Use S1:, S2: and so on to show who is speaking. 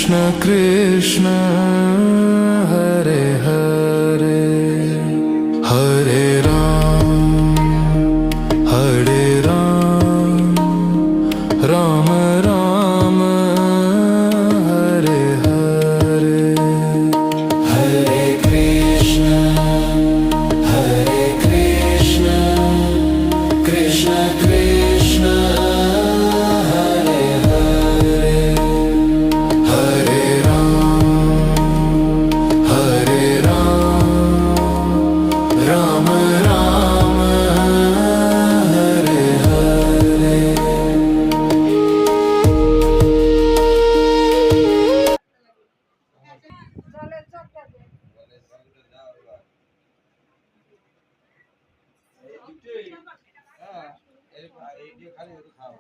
S1: कृष्ण हरे हरे हरे राम राम राम हरे हरे हरे कृष्ण कृष्ण कृष्ण हरे हरे हरे राम राम हरे हरे
S2: হ্যাঁ এই খালি খাওয়া